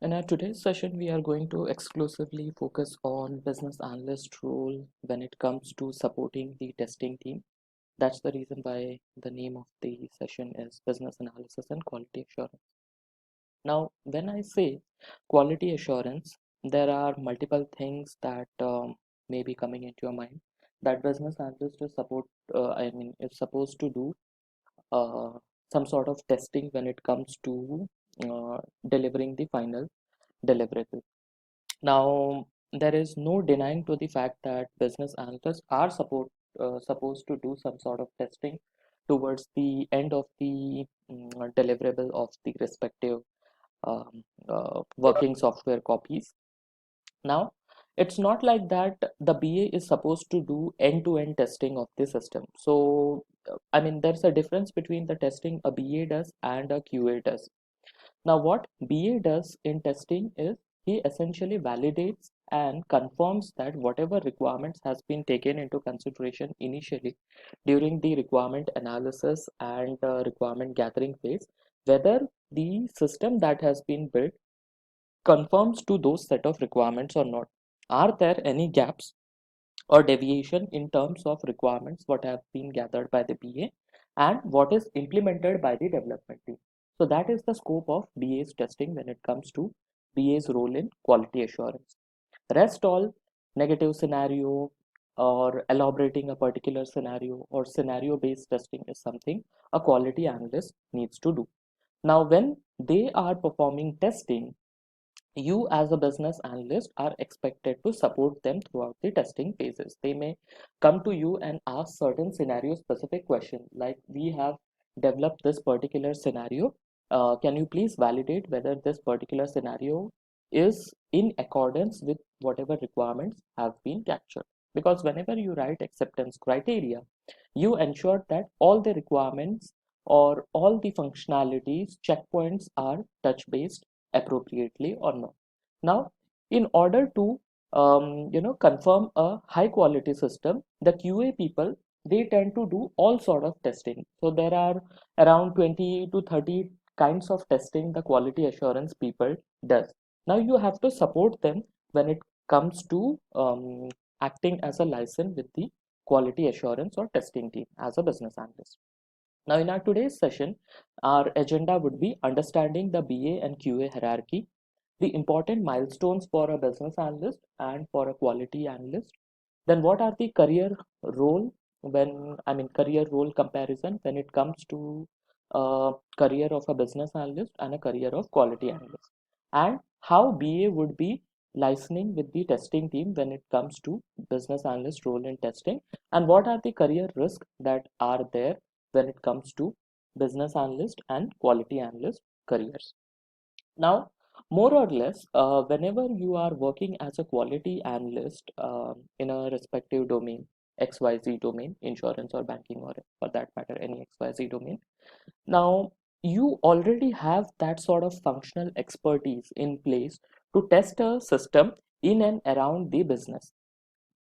In our today's session, we are going to exclusively focus on business analyst role when it comes to supporting the testing team. That's the reason why the name of the session is Business Analysis and Quality Assurance. Now, when I say quality assurance, there are multiple things that may be coming into your mind. That business analyst is is supposed to do uh, some sort of testing when it comes to delivering the final deliverable. Now, there is no denying to the fact that business analysts are supposed to do some sort of testing towards the end of the deliverable of the respective working software copies. Now, it's not like that the BA is supposed to do end-to-end testing of the system. So, there's a difference between the testing a BA does and a QA does. Now, what BA does in testing is he essentially validates and confirms that whatever requirements has been taken into consideration initially during the requirement analysis and requirement gathering phase, whether the system that has been built conforms to those set of requirements or not. Are there any gaps or deviation in terms of requirements what have been gathered by the BA and what is implemented by the development team? So that is the scope of BA's testing when it comes to BA's role in quality assurance. Rest all negative scenario or elaborating a particular scenario or scenario based testing is something a quality analyst needs to do. Now, when they are performing testing, you as a business analyst are expected to support them throughout the testing phases. They may come to you and ask certain scenario specific questions like, we have developed this particular scenario, can you please validate whether this particular scenario is in accordance with whatever requirements have been captured? Because whenever you write acceptance criteria, you ensure that all the requirements or all the functionalities checkpoints are touch based appropriately or not. Now, in order to confirm a high quality system, the QA people, they tend to do all sort of testing. So there are around 20 to 30 kinds of testing the quality assurance people does. Now you have to support them when it comes to acting as a license with the quality assurance or testing team as a business analyst. Now, in our today's session, our agenda would be understanding the BA and QA hierarchy, the important milestones for a business analyst and for a quality analyst. Then, what are the career role comparison when it comes to career of a business analyst and a career of quality analyst, and how BA would be licensing with the testing team when it comes to business analyst role in testing, and what are the career risks that are there when it comes to business analyst and quality analyst careers. Now, more or less, whenever you are working as a quality analyst in a respective domain, XYZ domain, insurance or banking, or for that matter, any XYZ domain, now you already have that sort of functional expertise in place to test a system in and around the business,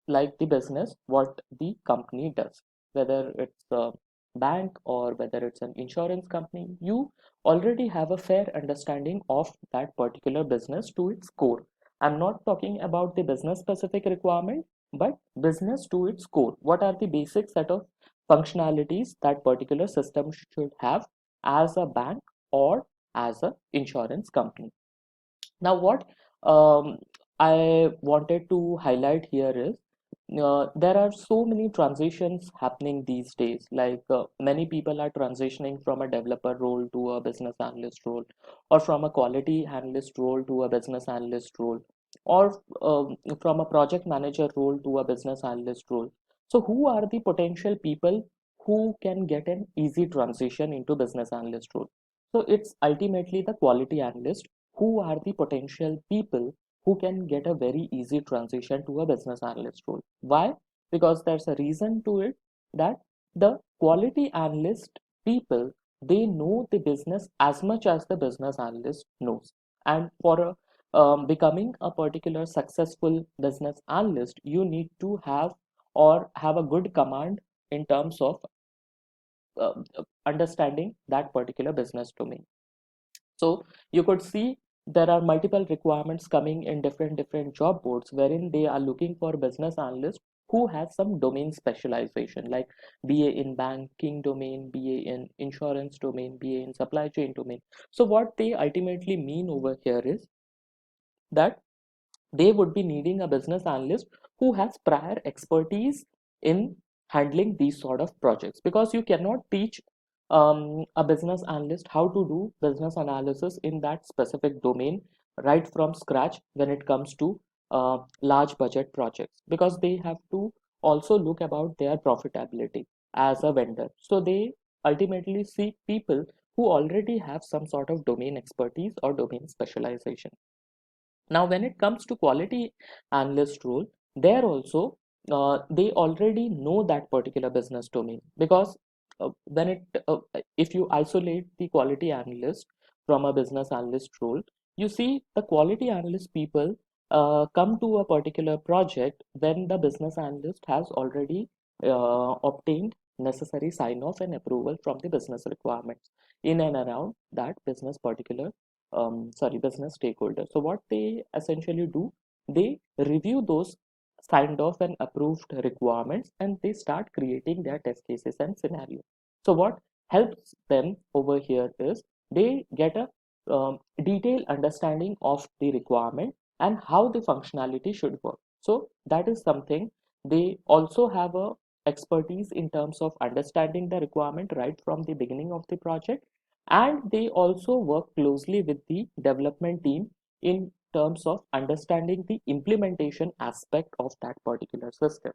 like the business what the company does, whether it's a bank or whether it's an insurance company. You already have a fair understanding of that particular business to its core. I'm not talking about the business specific requirement, but business to its core. What are the basic set of functionalities that particular system should have as a bank or as a insurance company? Now, what I wanted to highlight here is there are so many transitions happening these days. Like many people are transitioning from a developer role to a business analyst role, or from a quality analyst role to a business analyst role, or from a project manager role to a business analyst role. So, who are the potential people who can get an easy transition into business analyst role? So, it's ultimately the quality analyst who are the potential people who can get a very easy transition to a business analyst role. Why? Because there's a reason to it, that the quality analyst people, they know the business as much as the business analyst knows. And for becoming a particular successful business analyst, you need to have a good command in terms of uh, understanding that particular business domain. So you could see there are multiple requirements coming in different job boards wherein they are looking for business analysts who has some domain specialization, like BA in banking domain, BA in insurance domain, BA in supply chain domain. So what they ultimately mean over here is that they would be needing a business analyst who has prior expertise in handling these sort of projects, because you cannot teach a business analyst how to do business analysis in that specific domain right from scratch when it comes to large budget projects, because they have to also look about their profitability as a vendor. So they ultimately seek people who already have some sort of domain expertise or domain specialization. Now, when it comes to quality analyst role, there also they already know that particular business domain, because when it if you isolate the quality analyst from a business analyst role, you see the quality analyst people come to a particular project when the business analyst has already obtained necessary sign off and approval from the business requirements in and around that business particular business stakeholders. So what they essentially do, they review those signed off and approved requirements, and they start creating their test cases and scenarios. So what helps them over here is they get a detailed understanding of the requirement and how the functionality should work. So that is something. They also have a expertise in terms of understanding the requirement right from the beginning of the project, and they also work closely with the development team in terms of understanding the implementation aspect of that particular system,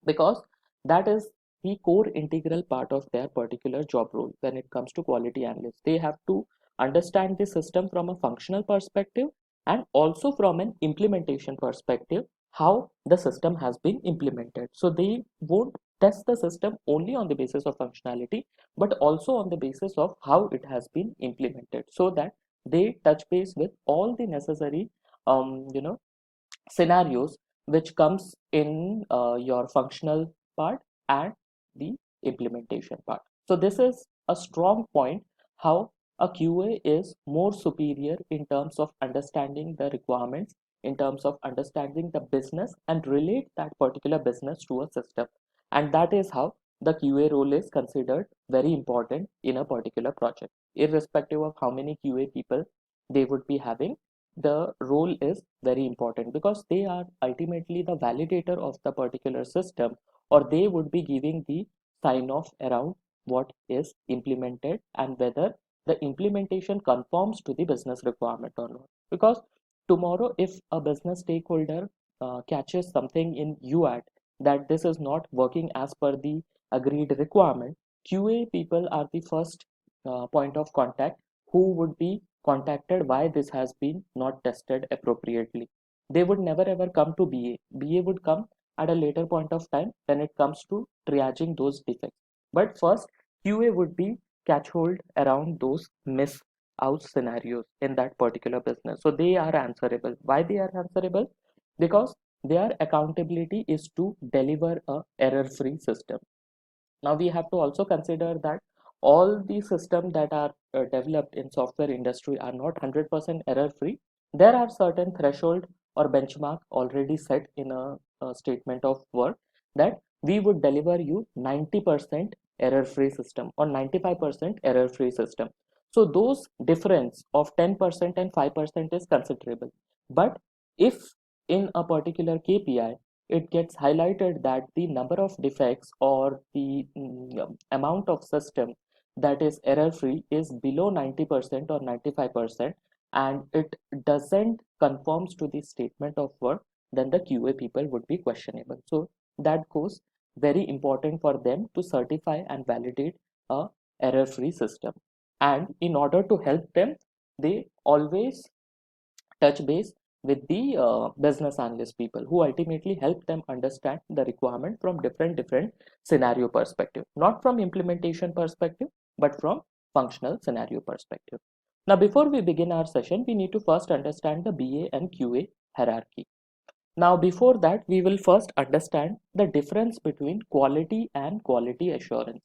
because that is the core integral part of their particular job role. When it comes to quality analysts, they have to understand the system from a functional perspective and also from an implementation perspective, how the system has been implemented. So they won't test the system only on the basis of functionality, but also on the basis of how it has been implemented, so that they touch base with all the necessary you know scenarios which comes in your functional part and the implementation part. So this is a strong point, how a QA is more superior in terms of understanding the requirements, in terms of understanding the business and relate that particular business to a system. And that is how the QA role is considered very important in a particular project. Irrespective of how many QA people they would be having, the role is very important, because they are ultimately the validator of the particular system, or they would be giving the sign off around what is implemented and whether the implementation conforms to the business requirement or not. Because tomorrow if a business stakeholder catches something in UAT that this is not working as per the agreed requirement, QA people are the first point of contact who would be contacted why this has been not tested appropriately. They would never ever come to BA. BA would come at a later point of time when it comes to triaging those defects. But first, QA would be catch hold around those miss out scenarios in that particular business. So they are answerable. Why they are answerable? Because their accountability is to deliver a error-free system. Now we have to also consider that all the systems that are developed in software industry are not 100% error free. There are certain threshold or benchmark already set in a statement of work that we would deliver you 90% error free system or 95% error free system. So those difference of 10% and 5% is considerable. But if in a particular KPI it gets highlighted that the number of defects or the amount of system that is error free is below 90% or 95%, and it doesn't conforms to the statement of work, then the QA people would be questionable. So that goes very important for them to certify and validate a error free system. And in order to help them, they always touch base with the business analyst people who ultimately help them understand the requirement from different scenario perspective, not from implementation perspective, but from functional scenario perspective. Now before we begin our session, we need to first understand the BA and QA hierarchy. Now before that, we will first understand the difference between quality and quality assurance.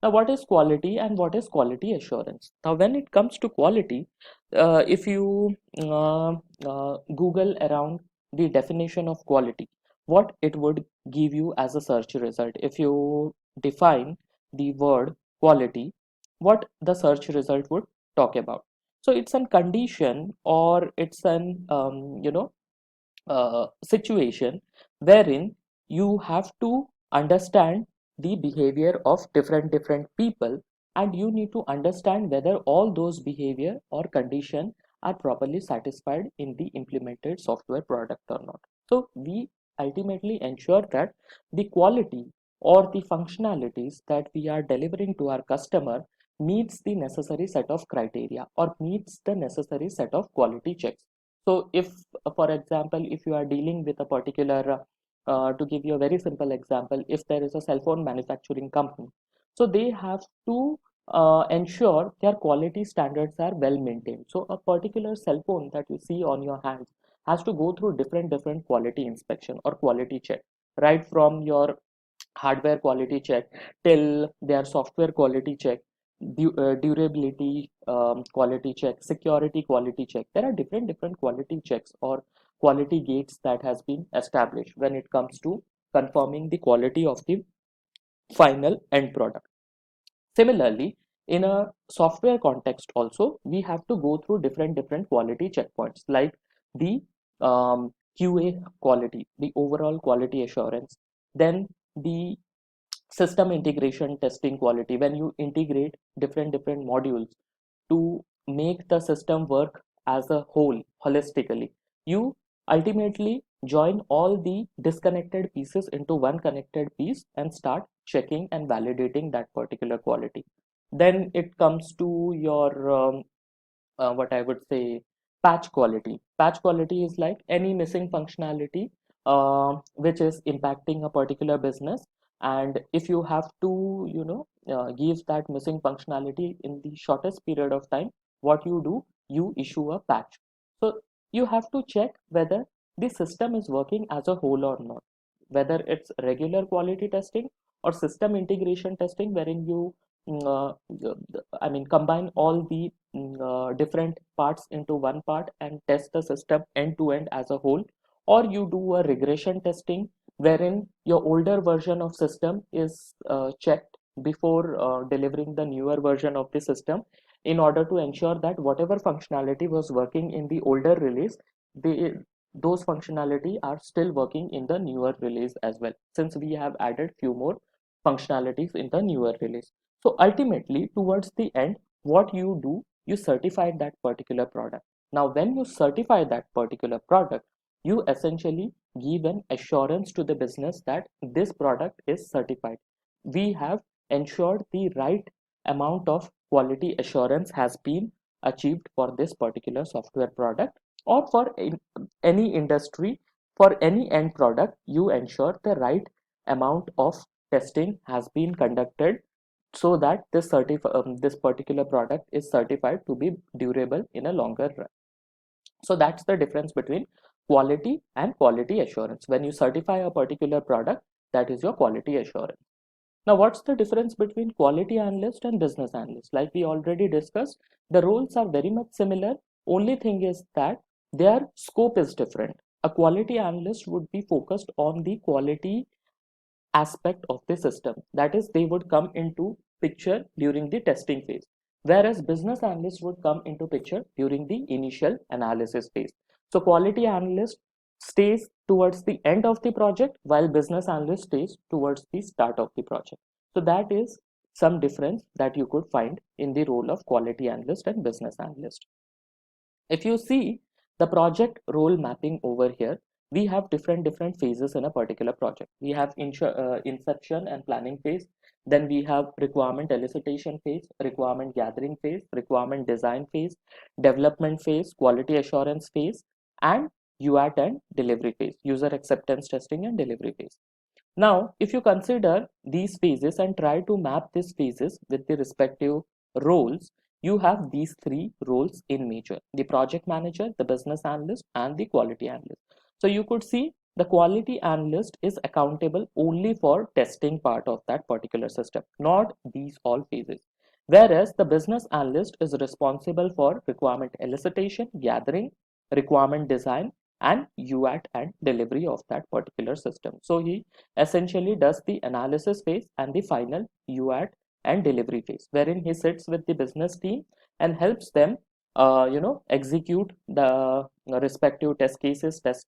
Now, what is quality and what is quality assurance? Now, when it comes to quality, if you Google around the definition of quality, what it would give you as a search result, if you define the word quality, what the search result would talk about. So, it's an condition, or it's an situation wherein you have to understand the behavior of different people, and you need to understand whether all those behavior or condition are properly satisfied in the implemented software product or not. So we ultimately ensure that the quality or the functionalities that we are delivering to our customer meets the necessary set of criteria or meets the necessary set of quality checks. So if, for example, if you are dealing with a particular, to give you a very simple example, if there is a cell phone manufacturing company, so they have to ensure their quality standards are well maintained. So a particular cell phone that you see on your hands has to go through different quality inspection or quality check, right from your hardware quality check till their software quality check, durability quality check, security quality check. There are different quality checks or quality gates that has been established when it comes to confirming the quality of the final end product. Similarly, in a software context also, we have to go through different quality checkpoints, like the QA quality, the overall quality assurance, then the system integration testing quality, when you integrate different modules to make the system work as a whole holistically. You ultimately join all the disconnected pieces into one connected piece and start checking and validating that particular quality. Then it comes to your what I would say, patch quality. Patch quality is like any missing functionality which is impacting a particular business, and if you have to, give that missing functionality in the shortest period of time, what you do, you issue a patch. So you have to check whether the system is working as a whole or not, whether it's regular quality testing or system integration testing, wherein you combine all the different parts into one part and test the system end to end as a whole, or you do a regression testing wherein your older version of system is checked before delivering the newer version of the system, in order to ensure that whatever functionality was working in the older release, they those functionality are still working in the newer release as well, since we have added few more functionalities in the newer release. So ultimately, towards the end, what you do, you certify that particular product. Now, when you certify that particular product, you essentially give an assurance to the business that this product is certified. We have ensured the right amount of quality assurance has been achieved for this particular software product, or for any industry, for any end product, you ensure the right amount of testing has been conducted, so that this particular product is certified to be durable in a longer run. So that's the difference between quality and quality assurance. When you certify a particular product, that is your quality assurance. Now, what's the difference between quality analyst and business analyst? Like we already discussed, the roles are very much similar. Only thing is that their scope is different. A quality analyst would be focused on the quality aspect of the system, that is, they would come into picture during the testing phase, whereas business analyst would come into picture during the initial analysis phase. So quality analyst stays towards the end of the project, while business analyst stays towards the start of the project. So that is some difference that you could find in the role of quality analyst and business analyst. If you see the project role mapping over here, we have different phases in a particular project. We have inception and planning phase, then we have requirement elicitation phase, requirement gathering phase, requirement design phase, development phase, quality assurance phase, and UAT and delivery phase, user acceptance testing and delivery phase. Now, if you consider these phases and try to map these phases with the respective roles, you have these three roles in major: the project manager, the business analyst, and the quality analyst. So you could see the quality analyst is accountable only for testing part of that particular system, not these all phases. Whereas the business analyst is responsible for requirement elicitation, gathering, requirement design, and UAT and delivery of that particular system. So he essentially does the analysis phase and the final UAT and delivery phase, wherein he sits with the business team and helps them execute the respective test cases, test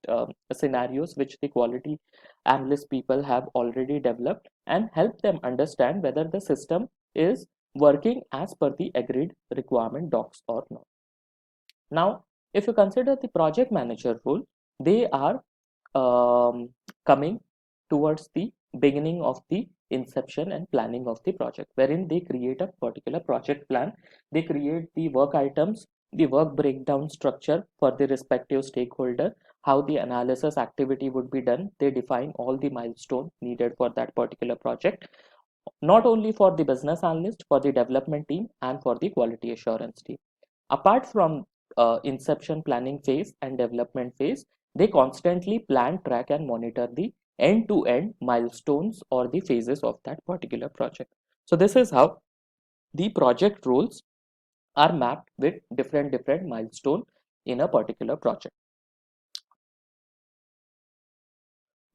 scenarios which the quality analyst people have already developed, and help them understand whether the system is working as per the agreed requirement docs or not. Now, if you consider the project manager role, they are coming towards the beginning of the inception and planning of the project, wherein they create a particular project plan. They create the work items, the work breakdown structure for the respective stakeholder, how the analysis activity would be done. They define all the milestones needed for that particular project, not only for the business analyst, for the development team, and for the quality assurance team. Apart from inception, planning phase and development phase, they constantly plan, track, and monitor the end-to-end milestones or the phases of that particular project. So this is how the project roles are mapped with different milestone in a particular project.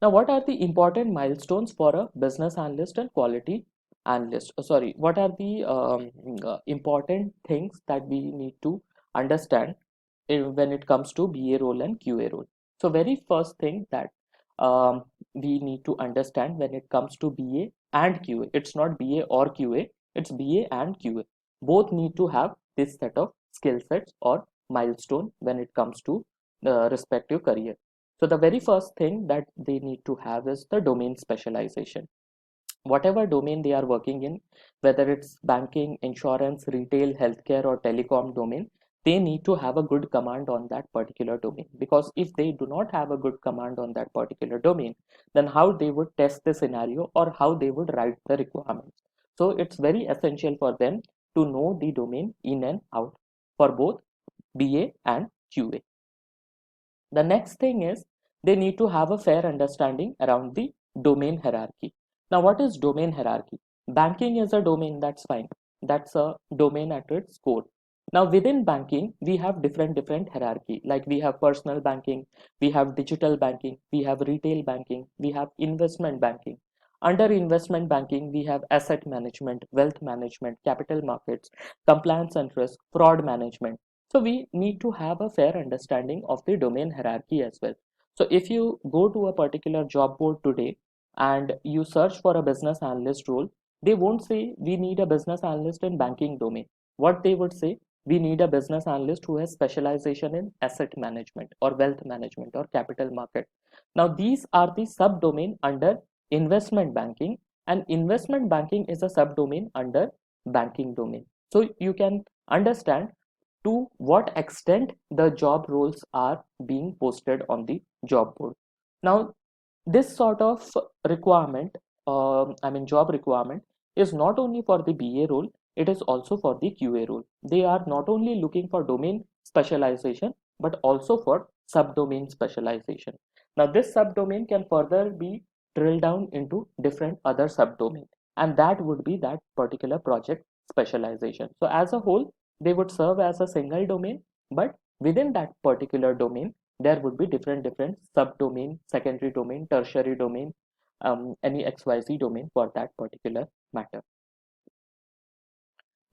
Now, what are the important milestones for a business analyst and quality analyst? Sorry, what are the important things that we need to understand when it comes to BA role and QA role? So, very first thing that we need to understand when it comes to BA and QA, it's not BA or QA, it's BA and QA. Both need to have this set of skill sets or milestone when it comes to the respective career. So the very first thing that they need to have is the domain specialization. Whatever domain they are working in, whether it's banking, insurance, retail, healthcare, or telecom domain, they need to have a good command on that particular domain. Because if they do not have a good command on that particular domain, then how they would test the scenario or how they would write the requirements. So it's very essential for them to know the domain in and out for both BA and QA. The next thing is they need to have a fair understanding around the domain hierarchy. Now, what is domain hierarchy? Banking is a domain, that's fine. That's a domain at its core. Now, within banking, we have different hierarchy. Like we have personal banking, we have digital banking, we have retail banking, we have investment banking. Under investment banking, we have asset management, wealth management, capital markets, compliance and risk, fraud management. So we need to have a fair understanding of the domain hierarchy as well. So if you go to a particular job board today and you search for a business analyst role, they won't say we need a business analyst in banking domain. What they would say, we need a business analyst who has specialization in asset management or wealth management or capital market. Now these are the subdomain under investment banking, and investment banking is a subdomain under banking domain. So you can understand to what extent the job roles are being posted on the job board. Now, this sort of requirement, job requirement, is not only for the BA role, it is also for the QA role. They are not only looking for domain specialization, but also for subdomain specialization. Now, this subdomain can further be drilled down into different other subdomain, and that would be that particular project specialization. So, as a whole, they would serve as a single domain, but within that particular domain, there would be different subdomain, secondary domain, tertiary domain, any XYZ domain for that particular matter.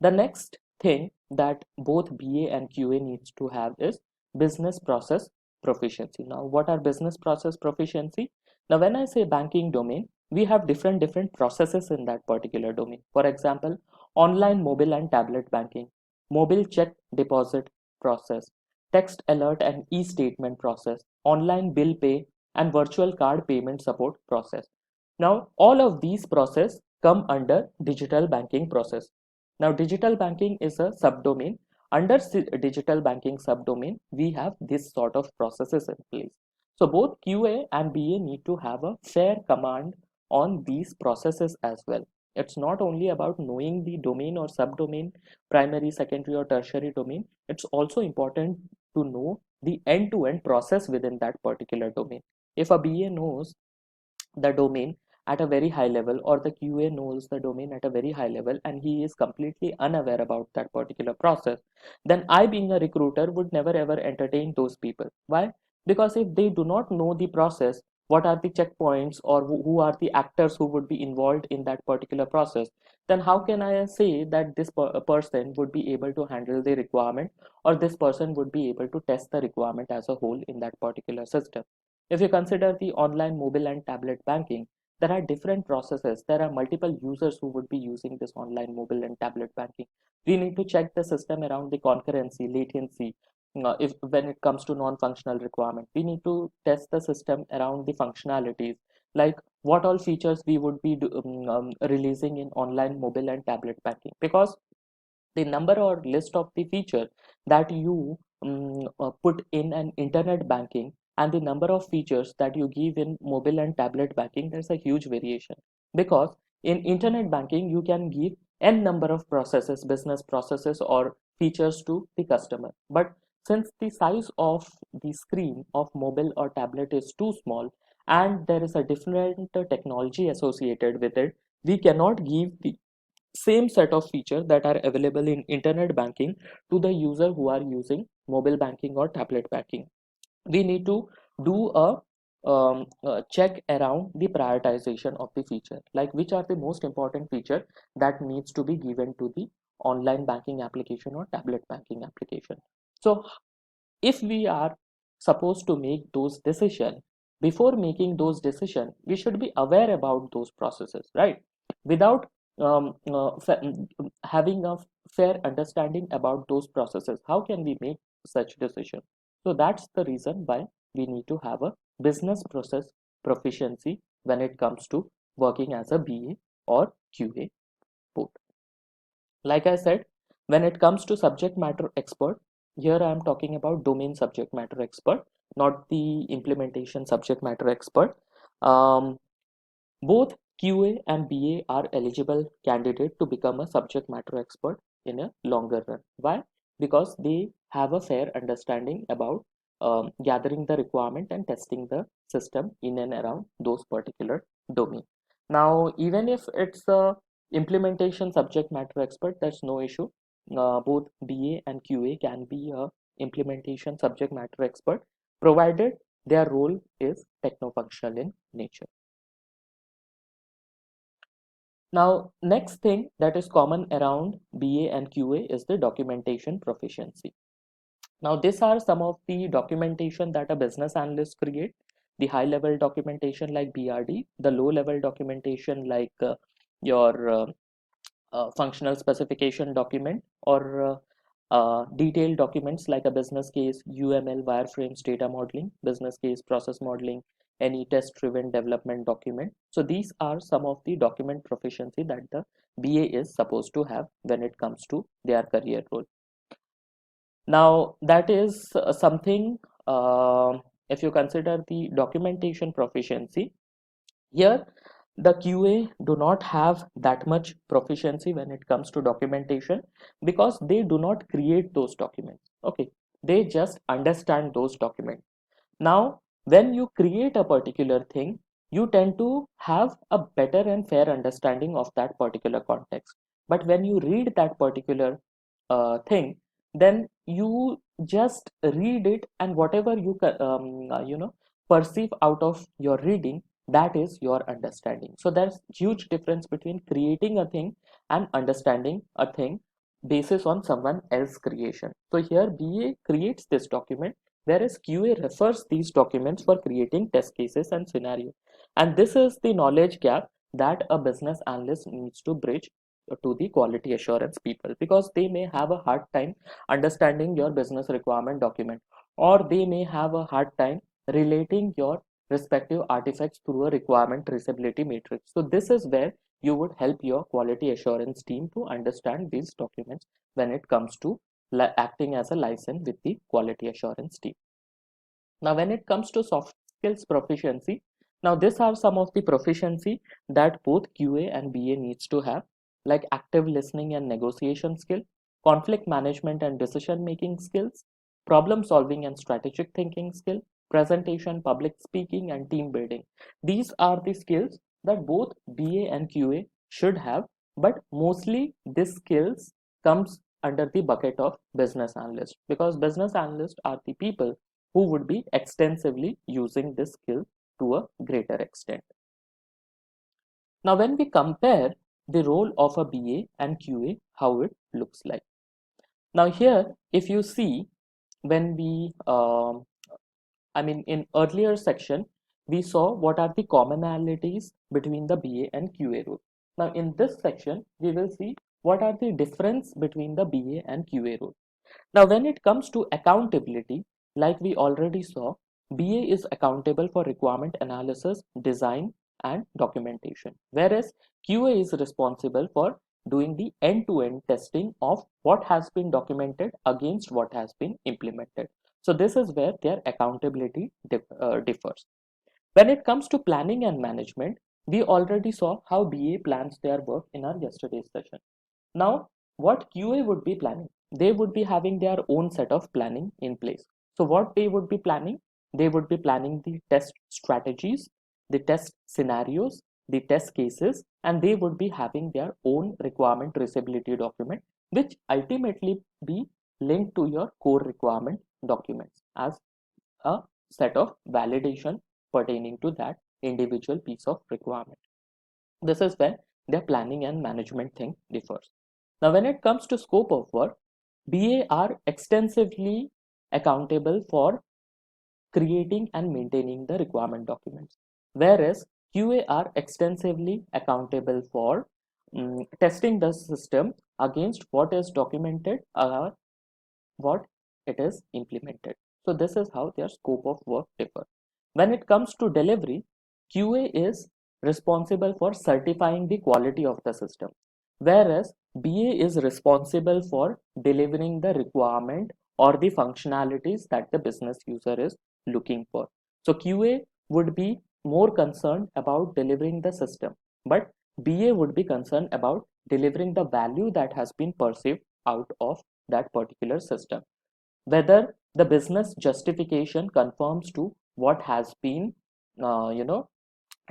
The next thing that both BA and QA needs to have is business process proficiency. Now, what are business process proficiency? Now, when I say banking domain, we have different processes in that particular domain. For example, online, mobile, and tablet banking, mobile check deposit process, text alert and e-statement process, online bill pay, and virtual card payment support process. Now, all of these processes come under digital banking process. Now, digital banking is a subdomain. Under digital banking subdomain, we have this sort of processes in place. So both QA and BA need to have a fair command on these processes as well. It's not only about knowing the domain or subdomain, primary, secondary, or tertiary domain. It's also important to know the end-to-end process within that particular domain. If a BA knows the domain at a very high level, or the QA knows the domain at a very high level, and he is completely unaware about that particular process, then I, being a recruiter, would never ever entertain those people. Why? Because if they do not know the process, what are the checkpoints, or who are the actors who would be involved in that particular process, then how can I say that this person would be able to handle the requirement, or this person would be able to test the requirement as a whole in that particular system? If you consider the online mobile and tablet banking, there are different processes. There are multiple users who would be using this online mobile and tablet banking. We need to check the system around the concurrency, latency. If when it comes to non-functional requirement, we need to test the system around the functionalities, like what all features we would be releasing in online mobile and tablet banking, because the number or list of the feature that you put in an internet banking and the number of features that you give in mobile and tablet banking, there's a huge variation. Because in internet banking you can give n number of processes, business processes or features to the customer, but since the size of the screen of mobile or tablet is too small and there is a different technology associated with it, we cannot give the same set of features that are available in internet banking to the user who are using mobile banking or tablet banking. We need to do a check around the prioritization of the feature, like which are the most important feature that needs to be given to the online banking application or tablet banking application. So if we are supposed to make those decisions, before making those decisions we should be aware about those processes, right? Without having a fair understanding about those processes, how can we make such decision? So that's the reason why we need to have a business process proficiency when it comes to working as a BA or QA both. Like I said, when it comes to subject matter expert, here I am talking about domain subject matter expert, not the implementation subject matter expert. Um, Both QA and BA are eligible candidate to become a subject matter expert in a longer run. Why? Because they have a fair understanding about gathering the requirement and testing the system in and around those particular domain. Now, even if it's a implementation subject matter expert, that's no issue. Both BA and QA can be a implementation subject matter expert, provided their role is techno-functional in nature. Now, next thing that is common around BA and QA is the documentation proficiency. Now, these are some of the documentation that a business analyst create. The high level documentation like BRD, the low level documentation like your functional specification document, or detailed documents like a business case, UML, wireframes, data modeling, business case, process modeling, any test driven development document. So these are some of the document proficiency that the BA is supposed to have when it comes to their career role. Now that is something, if you consider the documentation proficiency, here the QA do not have that much proficiency when it comes to documentation, because they do not create those documents. Okay, they just understand those documents. Now, when you create a particular thing, you tend to have a better and fair understanding of that particular context. But when you read that particular thing, then you just read it, and whatever you perceive out of your reading, that is your understanding. So there's huge difference between creating a thing and understanding a thing basis on someone else's creation. So here BA creates this document, whereas QA refers these documents for creating test cases and scenario. And this is the knowledge gap that a business analyst needs to bridge to the quality assurance people, because they may have a hard time understanding your business requirement document, or they may have a hard time relating your respective artifacts through a requirement traceability matrix. So this is where you would help your quality assurance team to understand these documents when it comes to acting as a license with the quality assurance team. Now, when it comes to soft skills proficiency, now these are some of the proficiency that both QA and BA needs to have, like active listening and negotiation skill, conflict management and decision making skills, problem solving and strategic thinking skill, presentation, public speaking, and team building. These are the skills that both BA and QA should have, but mostly these skills comes under the bucket of business analyst, because business analysts are the people who would be extensively using this skill to a greater extent. Now, when we compare the role of a BA and QA, how it looks like. Now here, if you see, when we, in earlier section, we saw what are the commonalities between the BA and QA role. Now in this section, we will see what are the difference between the BA and QA role. Now when it comes to accountability, like we already saw, BA is accountable for requirement analysis, design, and documentation, whereas QA is responsible for doing the end-to-end testing of what has been documented against what has been implemented. So this is where their accountability differs. When it comes to planning and management, we already saw how BA plans their work in our yesterday's session. Now, what QA would be planning? They would be having their own set of planning in place. So what they would be planning? They would be planning the test strategies, the test scenarios, the test cases, and they would be having their own requirement traceability document, which ultimately be linked to your core requirement documents as a set of validation pertaining to that individual piece of requirement. This is where their planning and management thing differs. Now, when it comes to scope of work, BA are extensively accountable for creating and maintaining the requirement documents, whereas QA are extensively accountable for testing the system against what is documented or what it is implemented. So this is how their scope of work differ. When it comes to delivery, QA is responsible for certifying the quality of the system, whereas BA is responsible for delivering the requirement or the functionalities that the business user is looking for. So QA would be more concerned about delivering the system, but BA would be concerned about delivering the value that has been perceived out of that particular system. Whether the business justification conforms to what has been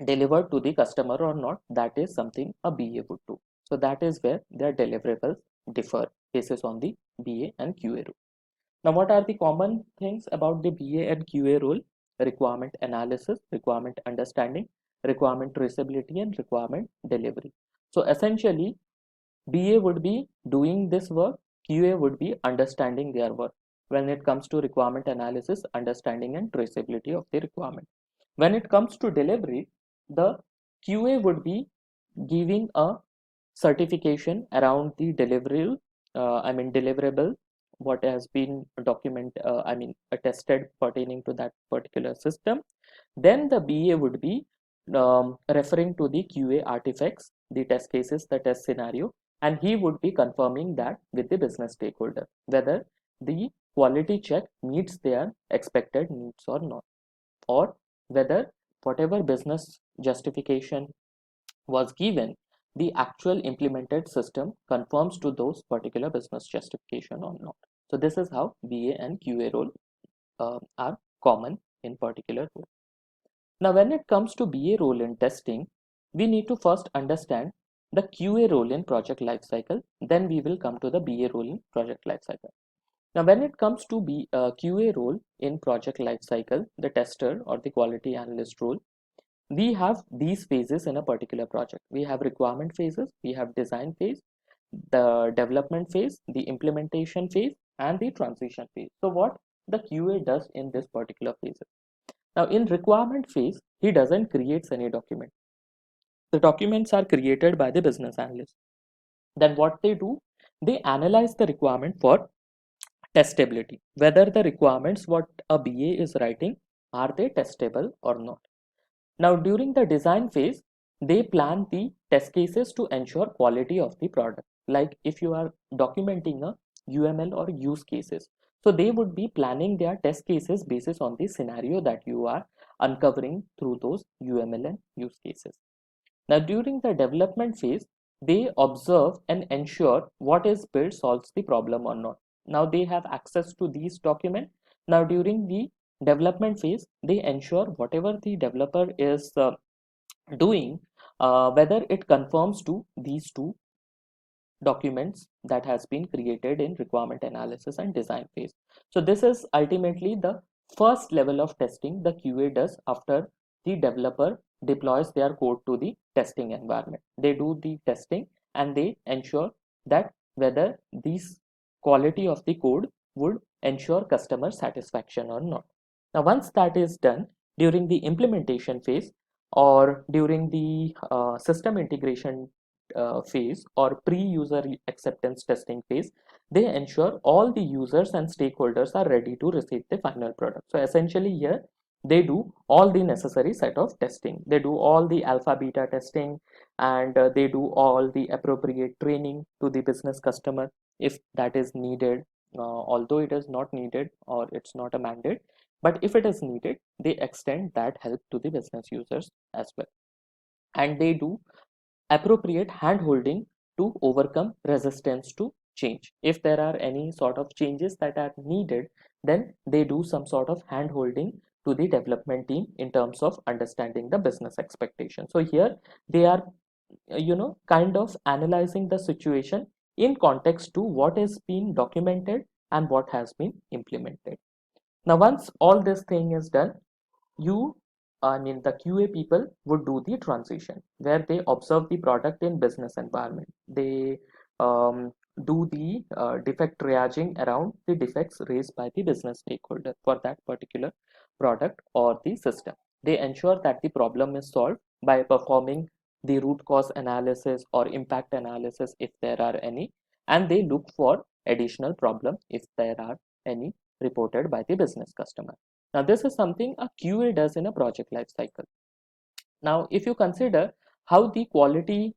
delivered to the customer or not, that is something a BA would do. So that is where their deliverables differ basis on the BA and QA role. Now, what are the common things about the BA and QA role? Requirement analysis, requirement understanding, requirement traceability, and requirement delivery. So essentially, BA would be doing this work, QA would be understanding their work when it comes to requirement analysis, understanding, and traceability of the requirement. When it comes to delivery, the QA would be giving a certification around the deliverable, what has been tested pertaining to that particular system. Then the BA would be referring to the QA artifacts, the test cases, the test scenario, and he would be confirming that with the business stakeholder whether the quality check meets their expected needs or not, or whether whatever business justification was given, the actual implemented system conforms to those particular business justification or not. So this is how BA and QA role are common in particular role. Now, when it comes to BA role in testing, we need to first understand the QA role in project lifecycle. Then we will come to the BA role in project lifecycle. Now, when it comes to QA role in project lifecycle, the tester or the quality analyst role, we have these phases in a particular project. We have requirement phases, we have design phase, the development phase, the implementation phase, and the transition phase. So what the QA does in this particular phase? Now in requirement phase, he doesn't create any document. The documents are created by the business analyst. Then what they do, they analyze the requirement for testability, whether the requirements what a BA is writing, are they testable or not. Now during the design phase, they plan the test cases to ensure quality of the product. Like if you are documenting a UML or use cases, so they would be planning their test cases basis on the scenario that you are uncovering through those UML and use cases. Now during the development phase, they observe and ensure what is built solves the problem or not. Now they have access to these documents. Now during the development phase, they ensure whatever the developer is doing, whether it conforms to these two documents that has been created in requirement analysis and design phase. So this is ultimately the first level of testing the QA does after the developer deploys their code to the testing environment. They do the testing and they ensure that whether this quality of the code would ensure customer satisfaction or not. Now once that is done, during the implementation phase or during the system integration phase or pre-user acceptance testing phase, they ensure all the users and stakeholders are ready to receive the final product. So essentially here they do all the necessary set of testing. They do all the alpha beta testing, and they do all the appropriate training to the business customer if that is needed, although it is not needed or it's not a mandate, but if it is needed, they extend that help to the business users as well. And they do appropriate hand-holding to overcome resistance to change. If there are any sort of changes that are needed, then they do some sort of hand-holding to the development team in terms of understanding the business expectation. So here they are, kind of analyzing the situation in context to what is being documented and what has been implemented. Now, once all this thing is done, you I mean the QA people would do the transition where they observe the product in business environment. They do the defect triaging around the defects raised by the business stakeholder for that particular product or the system. They ensure that the problem is solved by performing the root cause analysis or impact analysis if there are any, and they look for additional problem if there are any reported by the business customer. Now, this is something a QA does in a project life cycle. Now, if you consider how the quality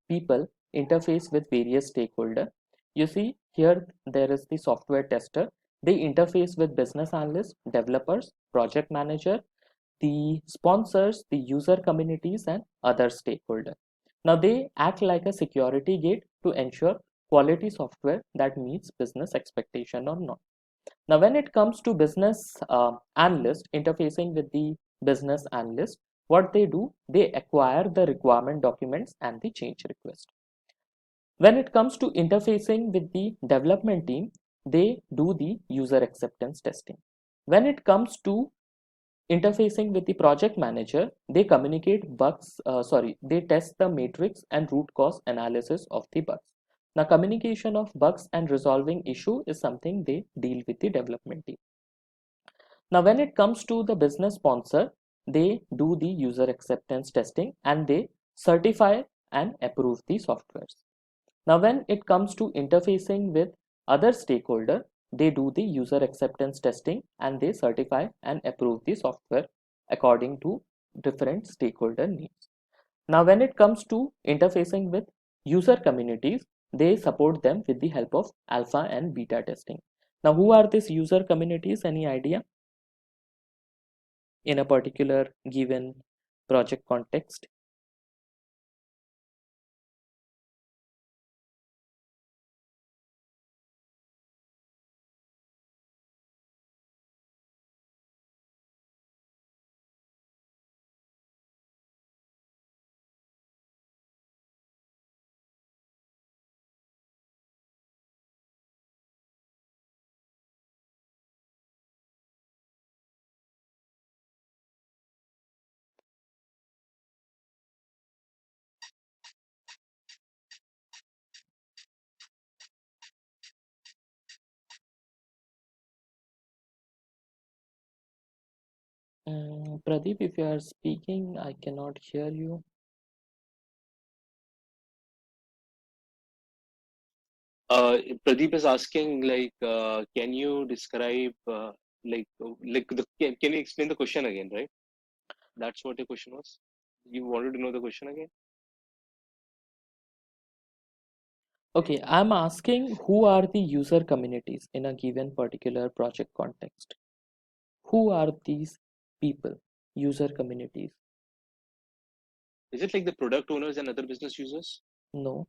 people interface with various stakeholders, you see here there is the software tester. They interface with business analysts, developers, project manager, the sponsors, the user communities, and other stakeholders. Now, they act like a security gate to ensure quality software that meets business expectation or not. Now, when it comes to business analyst interfacing with the business analyst, what they do, they acquire the requirement documents and the change request. When it comes to interfacing with the development team, they do the user acceptance testing. When it comes to interfacing with the project manager, they communicate bugs, they test the matrix and root cause analysis of the bugs. Now, communication of bugs and resolving issue is something they deal with the development team. Now, when it comes to the business sponsor, they do the user acceptance testing and they certify and approve the softwares. Now, when it comes to interfacing with other stakeholder, they do the user acceptance testing and they certify and approve the software according to different stakeholder needs. Now, when it comes to interfacing with user communities, they support them with the help of alpha and beta testing. Now, who are these user communities? Any idea in a particular given project context? Pradeep, if you are speaking, I cannot hear you. Pradeep is asking, like, can you describe, can you explain the question again, right? That's what your question was. You wanted to know the question again? Okay, I'm asking who are the user communities in a given particular project context? Who are these people, user communities? Is it like the product owners and other business users? No.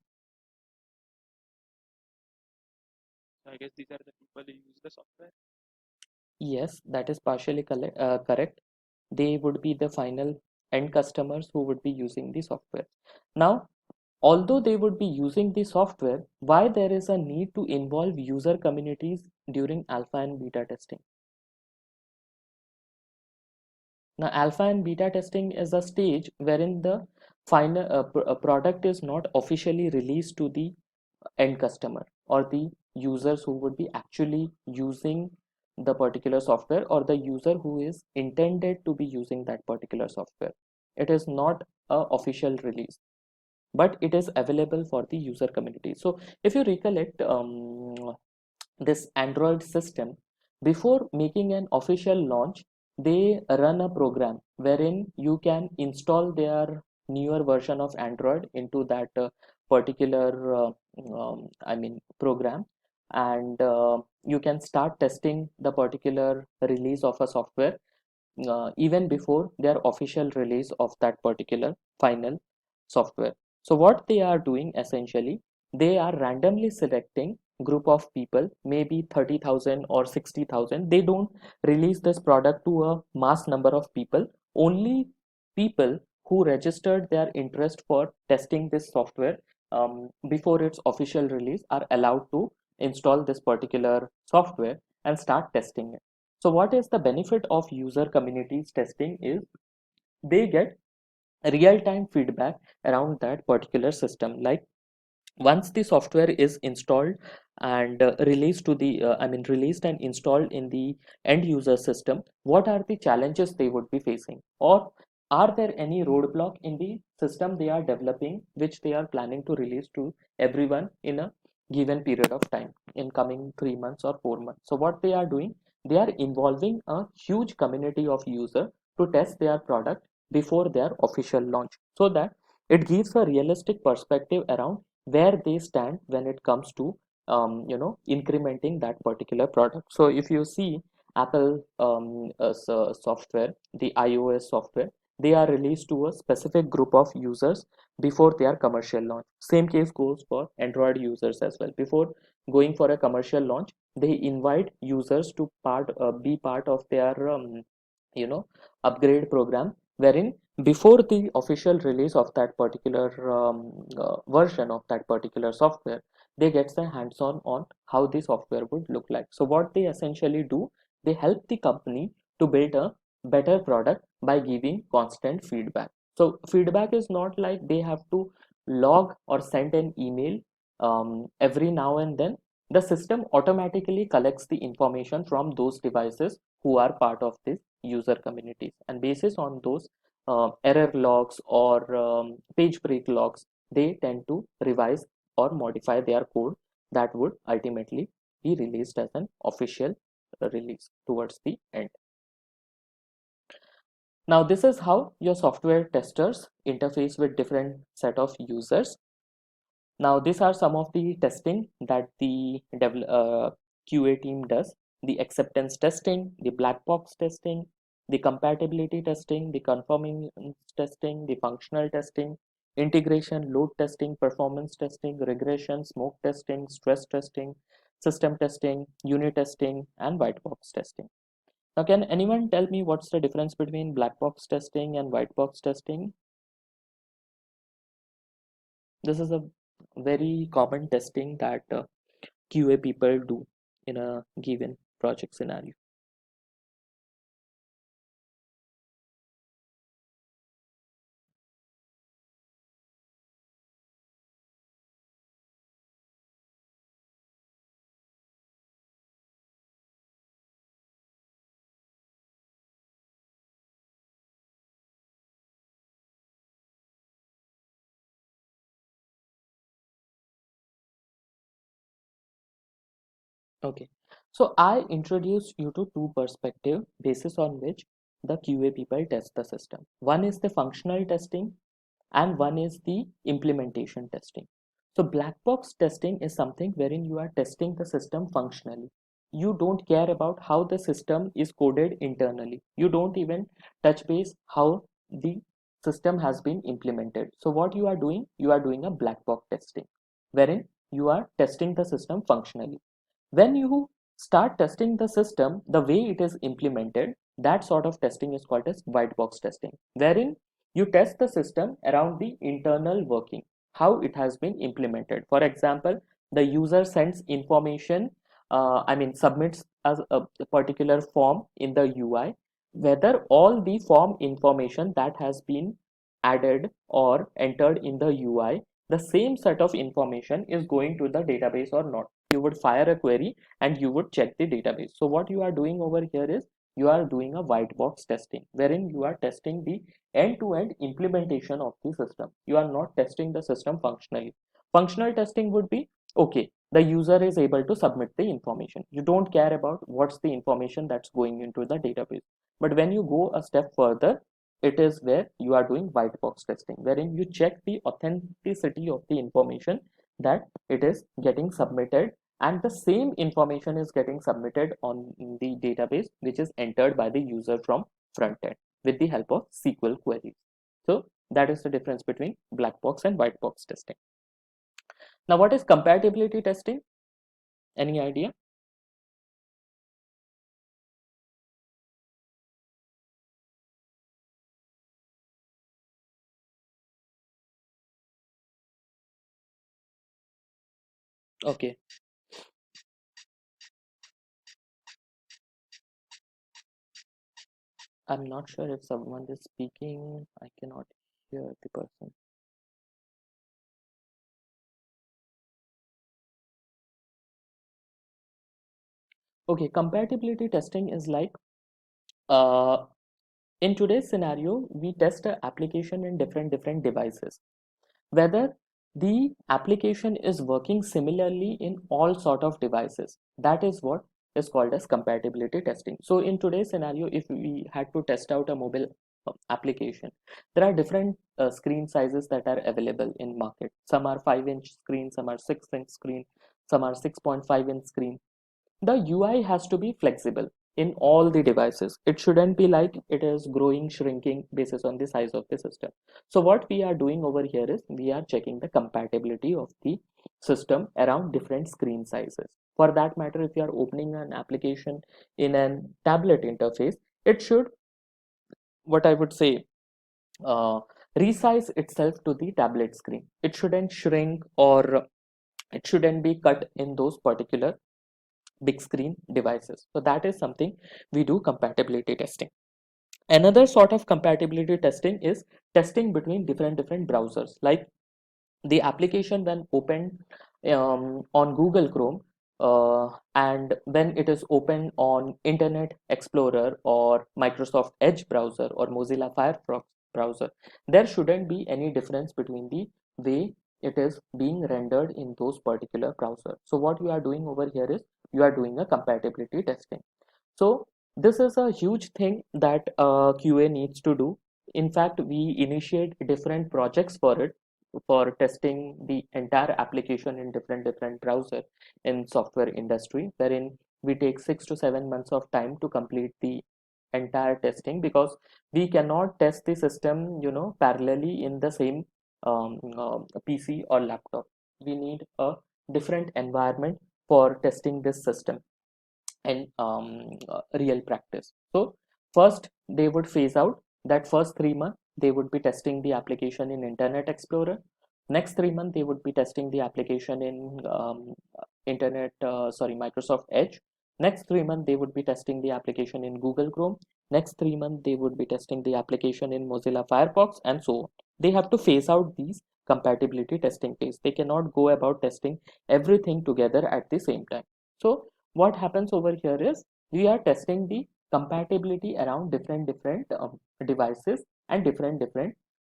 I guess these are the people who use the software. Yes, that is partially correct. They would be the final end customers who would be using the software. Now, although they would be using the software, why there is a need to involve user communities during alpha and beta testing? Now, alpha and beta testing is a stage wherein the final product is not officially released to the end customer or the users who would be actually using the particular software, or the user who is intended to be using that particular software. It is not a official release, but it is available for the user community. So if you recollect, this Android system, before making an official launch, they run a program wherein you can install their newer version of Android into that particular program, and you can start testing the particular release of a software even before their official release of that particular final software. So what they are doing essentially, they are randomly selecting group of people, maybe 30,000 or 60,000. They don't release this product to a mass number of people. Only people who registered their interest for testing this software before its official release are allowed to install this particular software and start testing it. So what is the benefit of user communities testing is they get real-time feedback around that particular system. Like once the software is installed and released to the released and installed in the end user system, what are the challenges they would be facing, or are there any roadblock in the system they are developing which they are planning to release to everyone in a given period of time in coming 3 months or 4 months. So what they are doing, they are involving a huge community of users to test their product before their official launch, so that it gives a realistic perspective around where they stand when it comes to incrementing that particular product. So if you see Apple software, the iOS software, they are released to a specific group of users before their commercial launch. Same case goes for Android users as well. Before going for a commercial launch, they invite users to be part of their you know upgrade program, wherein before the official release of that particular version of that particular software, they get their hands on how the software would look like. So what they essentially do, they help the company to build a better product by giving constant feedback. So feedback is not like they have to log or send an email every now and then. The system automatically collects the information from those devices who are part of this user communities, and basis on those error logs or page break logs, they tend to revise or modify their code that would ultimately be released as an official release towards the end. Now this is how your software testers interface with different set of users. Now these are some of the testing that the QA team does: the acceptance testing, the black box testing, the compatibility testing, the conformance testing, the functional testing, integration, load testing, performance testing, regression, smoke testing, stress testing, system testing, unit testing, and white box testing. Now, can anyone tell me what's the difference between black box testing and white box testing? This is a very common testing that QA people do in a given project scenario. Okay, so I introduced you to two perspective basis on which the QA people test the system. One is the functional testing and one is the implementation testing. So black box testing is something wherein you are testing the system functionally. You don't care about how the system is coded internally. You don't even touch base how the system has been implemented. So what you are doing a black box testing, wherein you are testing the system functionally. When you start testing the system the way it is implemented, that sort of testing is called as white box testing, wherein you test the system around the internal working, how it has been implemented. For example, the user sends information, submits as a particular form in the UI, whether all the form information that has been added or entered in the UI, the same set of information is going to the database or not. You would fire a query and you would check the database. So what you are doing over here is you are doing a white box testing, wherein you are testing the end-to-end implementation of the system. You are not testing the system functionally. Functional testing would be, okay, the user is able to submit the information. You don't care about what's the information that's going into the database. But when you go a step further, it is where you are doing white box testing, wherein you check the authenticity of the information that it is getting submitted, and the same information is getting submitted on the database which is entered by the user from front end with the help of SQL queries. So that is the difference between black box and white box testing. Now, what is compatibility testing? Any idea? Okay, I'm not sure if someone is speaking. I cannot hear the person. Okay, compatibility testing is like, uh, in today's scenario, we test an application in different devices, whether the application is working similarly in all sort of devices. That is what is called as compatibility testing. So in today's scenario, if we had to test out a mobile application, there are different screen sizes that are available in market. Some are 5-inch screen, some are 6-inch screen, some are 6.5-inch screen. The UI has to be flexible in all the devices. It shouldn't be like it is growing, shrinking basis on the size of the system. So what we are doing over here is we are checking the compatibility of the system around different screen sizes. For that matter, if you are opening an application in a tablet interface, it should, what I would say, uh, resize itself to the tablet screen. It shouldn't shrink, or it shouldn't be cut in those particular big screen devices. So that is something we do compatibility testing. Another sort of compatibility testing is testing between different browsers. Like the application when opened on Google Chrome, and when it is open on Internet Explorer or Microsoft Edge browser or Mozilla Firefox browser, there shouldn't be any difference between the way it is being rendered in those particular browsers. So what you are doing over here is you are doing a compatibility testing. So this is a huge thing that QA needs to do. In fact, we initiate different projects for it, for testing the entire application in different browser in software industry, wherein we take 6 to 7 months of time to complete the entire testing, because we cannot test the system, parallelly in the same PC or laptop. We need a different environment for testing this system and real practice. So first they would phase out that first 3 months. They would be testing the application in Internet Explorer. Next 3 months they would be testing the application in Microsoft Edge. Next 3 months they would be testing the application in Google Chrome. Next 3 months they would be testing the application in Mozilla Firefox, and so on. They have to phase out these compatibility testing phase. They cannot go about testing everything together at the same time. So what happens over here is we are testing the compatibility around different devices and different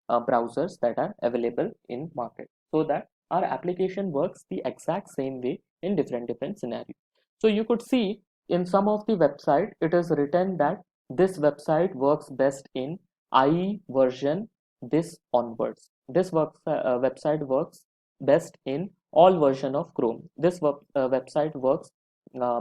browsers that are available in market, so that our application works the exact same way in different scenarios. So you could see in some of the website it is written that this website works best in IE version this onwards. This website works best in all version of Chrome. This website works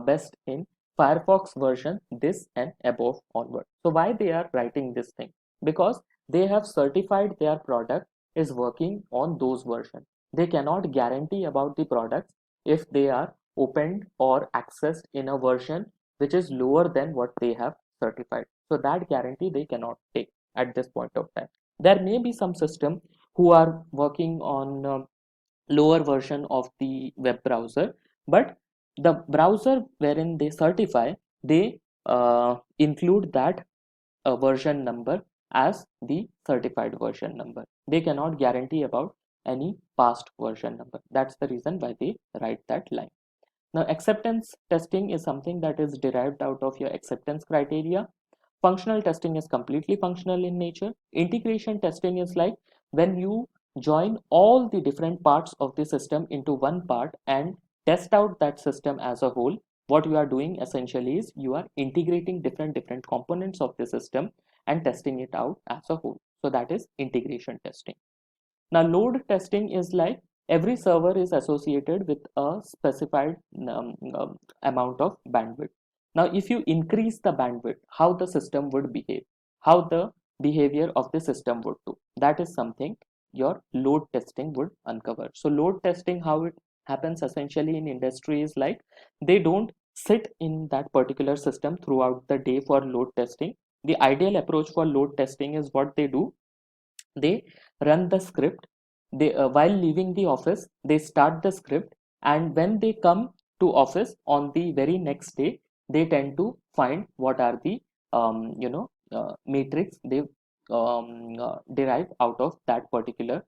best in Firefox version this and above onward. So why they are writing this thing? Because they have certified their product is working on those versions. They cannot guarantee about the products if they are opened or accessed in a version which is lower than what they have certified. So that guarantee they cannot take at this point of time. There may be some system who are working on lower version of the web browser, but the browser wherein they certify, they include that version number as the certified version number. They cannot guarantee about any past version number. That's the reason why they write that line. Now, acceptance testing is something that is derived out of your acceptance criteria. Functional testing is completely functional in nature. Integration testing is like when you join all the different parts of the system into one part and test out that system as a whole. What you are doing essentially is you are integrating different components of the system and testing it out as a whole. So that is integration testing. Now, load testing is like every server is associated with a specified amount of bandwidth. Now, if you increase the bandwidth, how the system would behave, how the behavior of the system would do, that is something your load testing would uncover. So, load testing, how it happens essentially in industry is like they don't sit in that particular system throughout the day for load testing. The ideal approach for load testing is what they do, they run the script, they while leaving the office they start the script, and when they come to office on the very next day they tend to find what are the matrix they derive out of that particular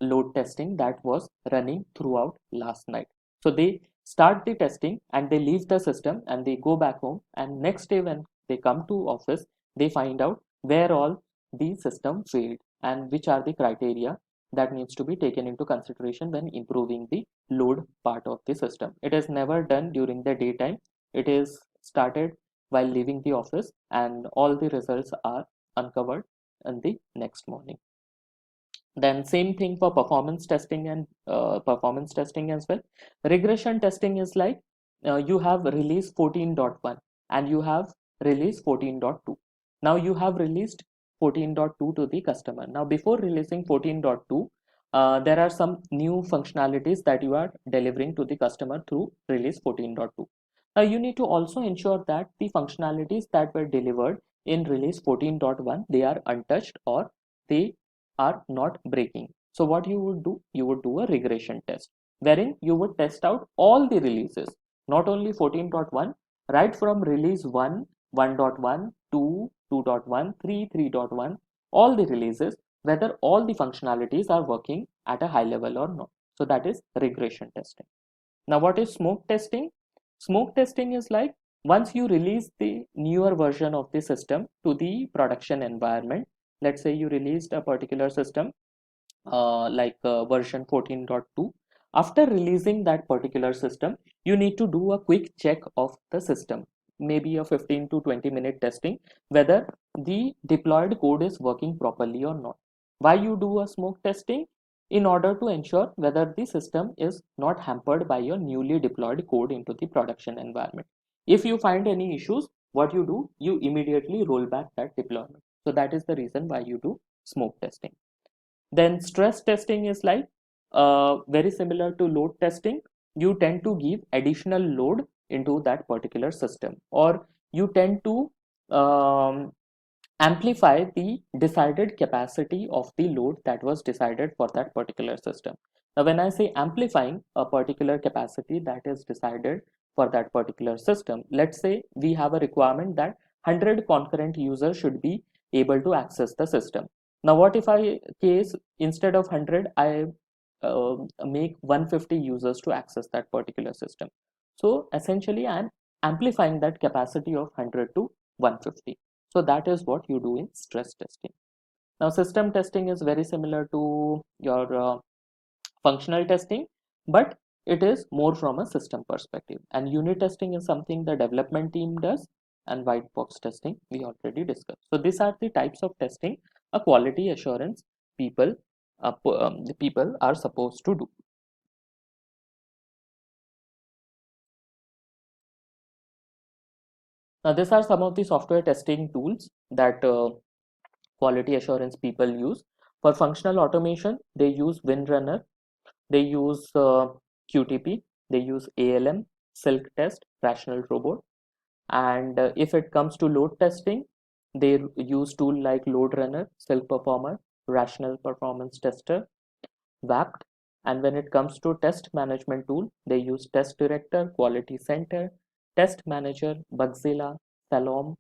load testing that was running throughout last night. So they start the testing and they leave the system and they go back home, and next day when they come to office they find out where all the system failed and which are the criteria that needs to be taken into consideration when improving the load part of the system. It is never done during the daytime. It is started while leaving the office, and all the results are uncovered in the next morning. Then same thing for performance testing and performance testing as well. Regression testing is like you have release 14.1 and you have release 14.2. Now you have released 14.2 to the customer. Now before releasing 14.2, there are some new functionalities that you are delivering to the customer through release 14.2. Now you need to also ensure that the functionalities that were delivered in release 14.1, they are untouched or they are not breaking. So what you would do, you would do a regression test wherein you would test out all the releases, not only 14.1, right from release 1, 1.1, 2, 2.1, 3, 3.1, all the releases, whether all the functionalities are working at a high level or not. So that is regression testing. Now what is smoke testing? Smoke testing is like once you release the newer version of the system to the production environment. Let's say you released a particular system version 14.2. After releasing that particular system, you need to do a quick check of the system, maybe a 15 to 20-minute testing, whether the deployed code is working properly or not. Why you do a smoke testing? In order to ensure whether the system is not hampered by your newly deployed code into the production environment. If you find any issues, what you do, you immediately roll back that deployment. So that is the reason why you do smoke testing. Then stress testing is like very similar to load testing. You tend to give additional load into that particular system, or you tend to amplify the decided capacity of the load that was decided for that particular system. Now, when I say amplifying a particular capacity that is decided for that particular system, let's say we have a requirement that 100 concurrent users should be able to access the system. Now, what if I case instead of 100, I make 150 users to access that particular system? So essentially, I'm amplifying that capacity of 100 to 150. So that is what you do in stress testing. Now, system testing is very similar to your functional testing, but it is more from a system perspective. And unit testing is something the development team does, and white box testing we already discussed. So these are the types of testing a quality assurance people the people are supposed to do. Now, these are some of the software testing tools that quality assurance people use. For functional automation, they use WinRunner, they use QTP, they use ALM, Silk Test, Rational Robot. And if it comes to load testing, they use tool like Load Runner, Silk Performer, Rational Performance Tester, WAPT. And when it comes to test management tool, they use Test Director, Quality Center, Test Manager, Bugzilla, Salom,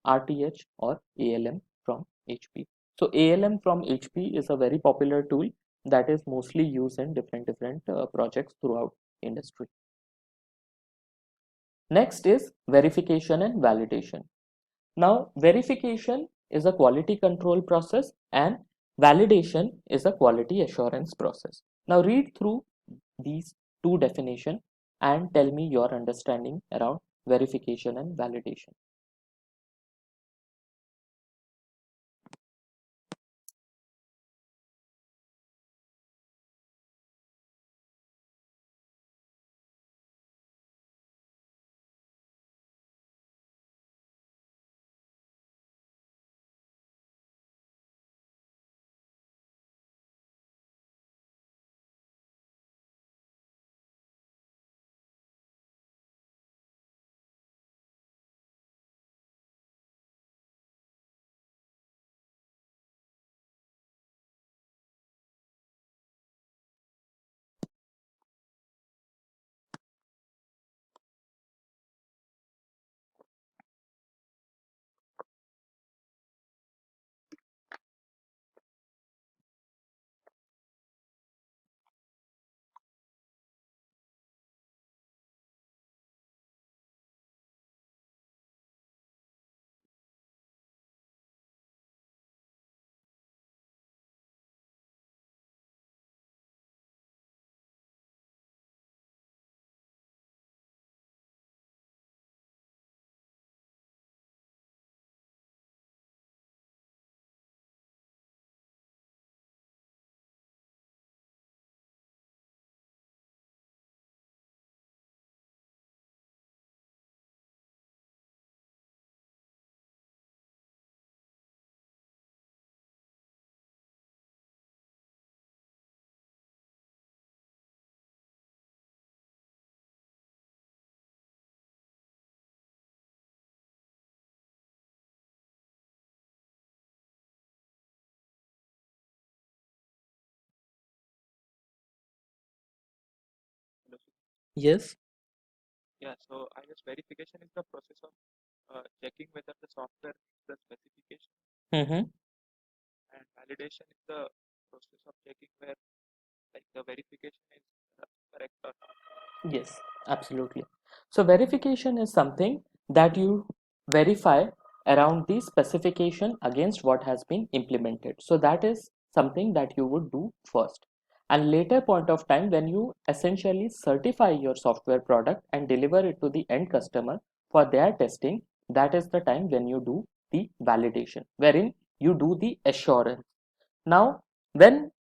RTH, or ALM from HP. So ALM from HP is a very popular tool that is mostly used in different projects throughout industry. Next is verification and validation. Now, verification is a quality control process and validation is a quality assurance process. Now, read through these two definitions and tell me your understanding around verification and validation. Hello. Yes. Yeah, so I guess verification is the process of checking whether the software meets the specification, Mm-hmm. and validation is the process of checking where like the verification is correct or not. Yes, absolutely. So verification is something that you verify around the specification against what has been implemented. So that is something that you would do first. And later point of time when you essentially certify your software product and deliver it to the end customer for their testing, that is the time when you do the validation, wherein you do the assurance. Now, when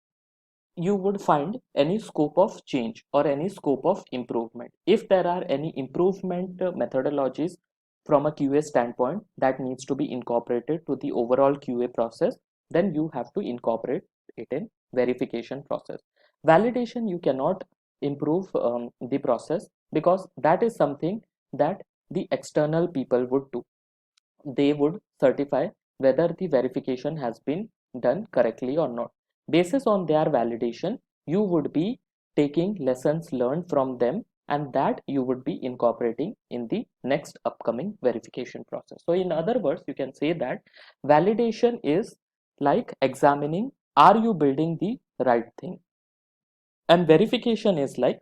you would find any scope of change or any scope of improvement. If there are any improvement methodologies from a QA standpoint that needs to be incorporated to the overall QA process, then you have to incorporate it in verification process. Validation, you cannot improve the process because that is something that the external people would do. They would certify whether the verification has been done correctly or not. Basis on their validation, you would be taking lessons learned from them and that you would be incorporating in the next upcoming verification process. So in other words, you can say that validation is like examining, are you building the right thing? And verification is like,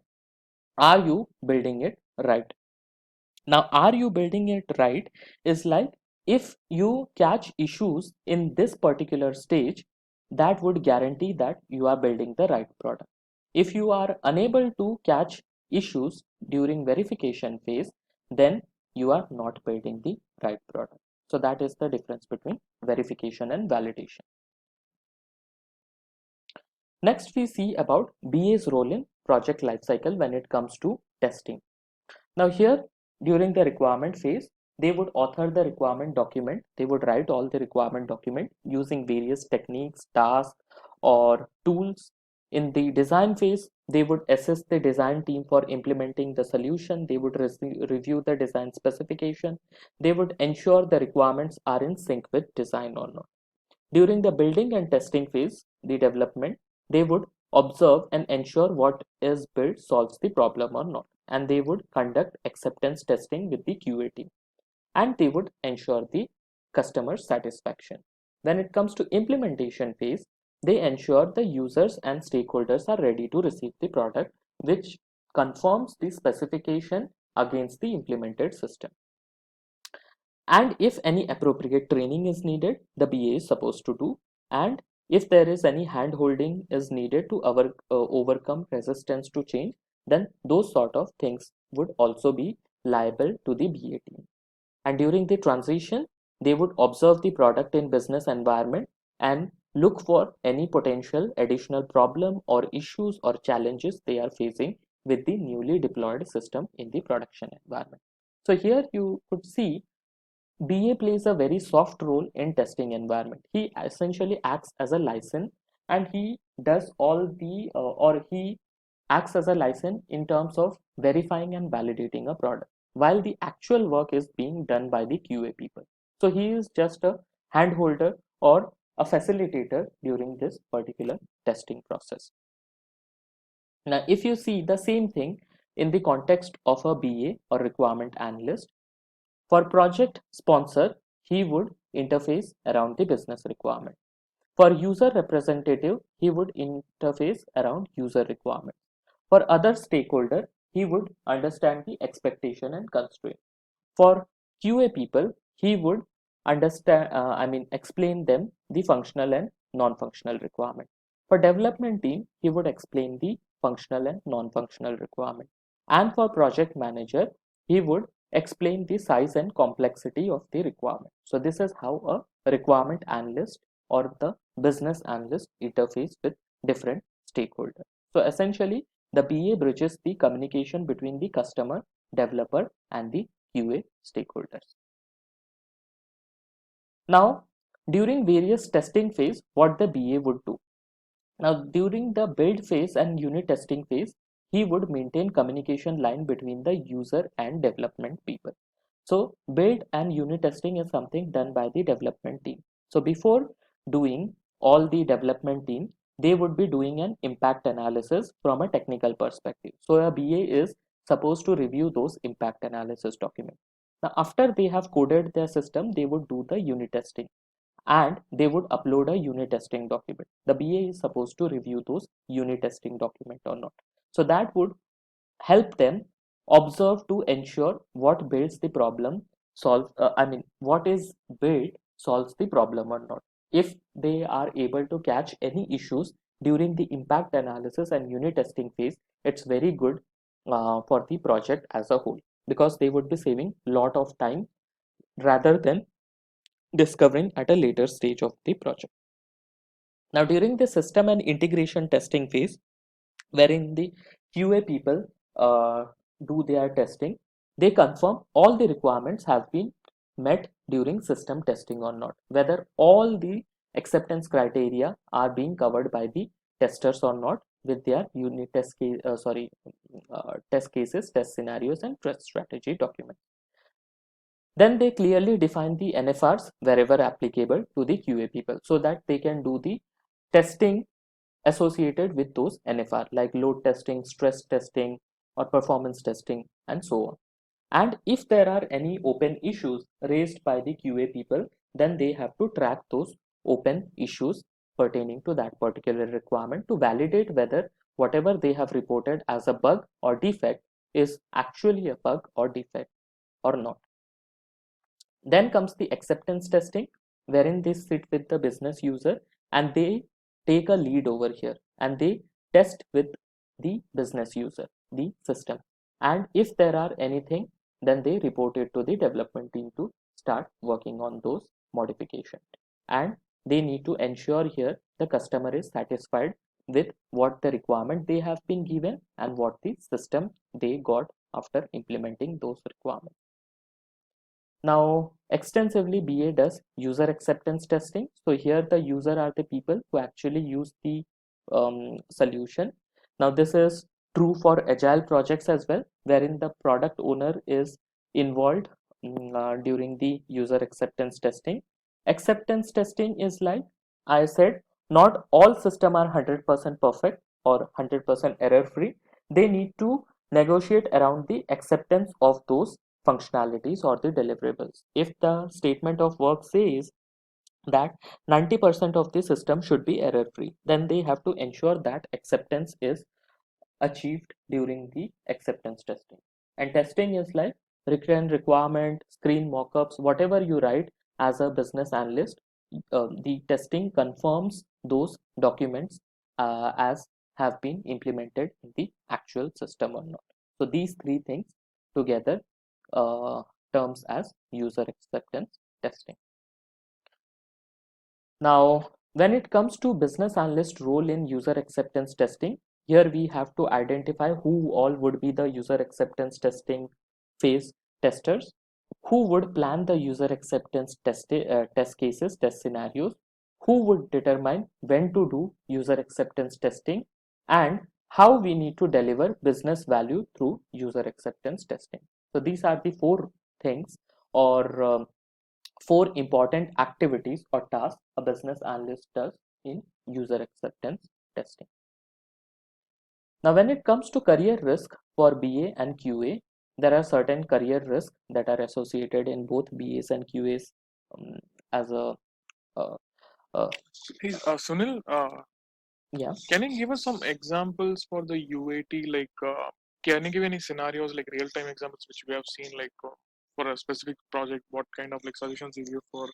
are you building it right? Now, are you building it right is like, if you catch issues in this particular stage, that would guarantee that you are building the right product. If you are unable to catch issues during verification phase, then you are not building the right product. So that is the difference between verification and validation. Next, we see about BA's role in project lifecycle when it comes to testing. Now here, during the requirement phase, they would author the requirement document. They would write all the requirement document using various techniques, tasks, or tools In the design phase, they would assist the design team for implementing the solution. They would review the design specification. They would ensure the requirements are in sync with design or not. During the building and testing phase, the development, they would observe and ensure what is built solves the problem or not. And they would conduct acceptance testing with the QA team. And they would ensure the customer satisfaction. When it comes to implementation phase, they ensure the users and stakeholders are ready to receive the product, which conforms the specification against the implemented system. And if any appropriate training is needed, the BA is supposed to do. And if there is any hand holding is needed to overcome resistance to change, then those sort of things would also be liable to the BA team. And during the transition, they would observe the product in business environment and look for any potential additional problem or issues or challenges they are facing with the newly deployed system in the production environment. So here you could see BA plays a very soft role in testing environment. He essentially acts as a license, and he does all the or he acts as a license in terms of verifying and validating a product, while the actual work is being done by the QA people. So he is just a handholder or a facilitator during this particular testing process. Now, if you see the same thing in the context of a BA or requirement analyst, for project sponsor, he would interface around the business requirement. For user representative, he would interface around user requirements. For other stakeholder, he would understand the expectation and constraint. For QA people, he would explain them the functional and non-functional requirement. For development team, he would explain the functional and non-functional requirement. And for project manager, he would explain the size and complexity of the requirement. So this is how a requirement analyst or the business analyst interface with different stakeholders. So essentially, the BA bridges the communication between the customer, developer, and the QA stakeholders. Now, during various testing phase, what the BA would do. Now, during the build phase and unit testing phase, he would maintain communication line between the user and development people. So, build and unit testing is something done by the development team. So, before doing all the development team, they would be doing an impact analysis from a technical perspective. So, a BA is supposed to review those impact analysis documents. Now, after they have coded their system, they would do the unit testing and they would upload a unit testing document. The BA is supposed to review those unit testing document or not. So that would help them observe to ensure what builds the problem what is built solves the problem or not. If they are able to catch any issues during the impact analysis and unit testing phase, it's very good for the project as a whole, because they would be saving lot of time rather than discovering at a later stage of the project. Now, during the system and integration testing phase, wherein the QA people do their testing, they confirm all the requirements have been met during system testing or not, whether all the acceptance criteria are being covered by the testers or not with their unit test cases, test scenarios, and test strategy documents. Then they clearly define the NFRs wherever applicable to the QA people, so that they can do the testing associated with those NFR, like load testing, stress testing, or performance testing, and so on. And if there are any open issues raised by the QA people, then they have to track those open issues pertaining to that particular requirement to validate whether whatever they have reported as a bug or defect is actually a bug or defect or not. Then comes the acceptance testing, wherein they sit with the business user and they take a lead over here and they test with the business user, the system. And if there are anything, then they report it to the development team to start working on those modifications. And they need to ensure here the customer is satisfied with what the requirement they have been given and what the system they got after implementing those requirements. Now, extensively BA does user acceptance testing. So here the user are the people who actually use the solution. Now, this is true for agile projects as well, wherein the product owner is involved during the user acceptance testing. Acceptance testing is like I said, not all systems are 100% perfect or 100% error free. They need to negotiate around the acceptance of those functionalities or the deliverables. If the statement of work says that 90% of the system should be error free, then they have to ensure that acceptance is achieved during the acceptance testing. And testing is like recurrent requirement, screen mockups, whatever you write as a business analyst, the testing confirms those documents as have been implemented in the actual system or not. So these three things together uh, terms as user acceptance testing. Now, when it comes to business analyst role in user acceptance testing, here we have to identify who all would be the user acceptance testing phase testers, who would plan the user acceptance test cases, test scenarios, who would determine when to do user acceptance testing, and how we need to deliver business value through user acceptance testing. So these are the four things or four important activities or tasks a business analyst does in user acceptance testing. Now, when it comes to career risk for BA and QA, there are certain career risks that are associated in both BAs and QAs as a uh, uh, Hey, Sunil, yeah. can you give us some examples for the UAT? Like, can you give any scenarios, like real-time examples, which we have seen, like for a specific project? What kind of like suggestions you give for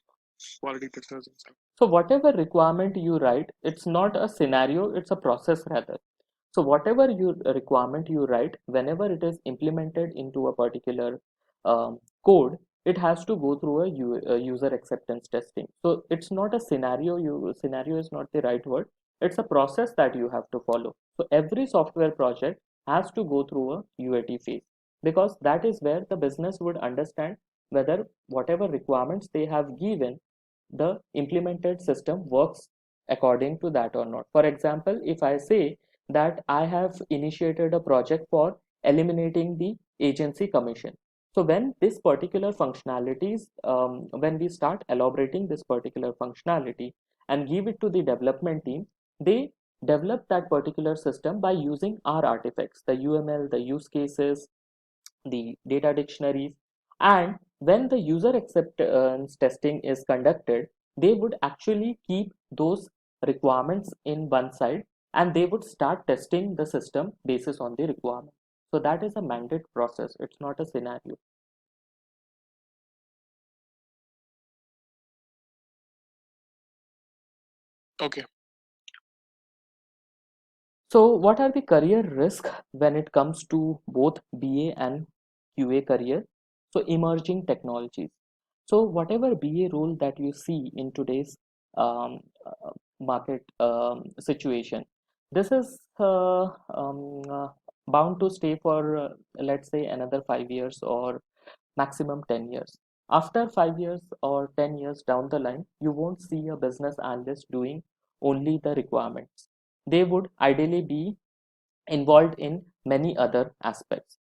quality testers and stuff? So whatever requirement you write, it's not a scenario, it's a process rather. So whatever you requirement you write, whenever it is implemented into a particular code, it has to go through a user acceptance testing. So it's not a scenario. Scenario is not the right word. It's a process that you have to follow. So every software project has to go through a UAT phase, because that is where the business would understand whether whatever requirements they have given, the implemented system works according to that or not. For example, if I say that I have initiated a project for eliminating the agency commission. So when this particular functionalities, when we start elaborating this particular functionality and give it to the development team, they develop that particular system by using our artifacts, the UML, the use cases, the data dictionaries. And when the user acceptance testing is conducted, they would actually keep those requirements in one side and they would start testing the system basis on the requirement. So that is a mandate process, it's not a scenario. Okay. So what are the career risks when it comes to both BA and QA career? So emerging technologies. So whatever BA role that you see in today's um, market situation, this is bound to stay for let's say another 5 years or maximum 10 years. After 5 years or 10 years down the line, you won't see a business analyst doing only the requirements. They would ideally be involved in many other aspects.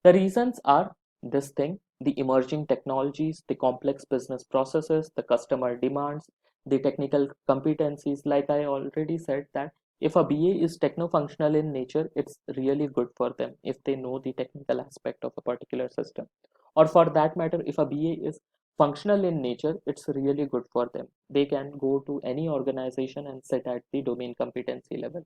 The reasons are this thing: the emerging technologies, the complex business processes, the customer demands, the technical competencies. Like I already said, that if a BA is techno-functional in nature, it's really good for them if they know the technical aspect of a particular system. Or for that matter, if a BA is functional in nature, it's really good for them. They can go to any organization and sit at the domain competency level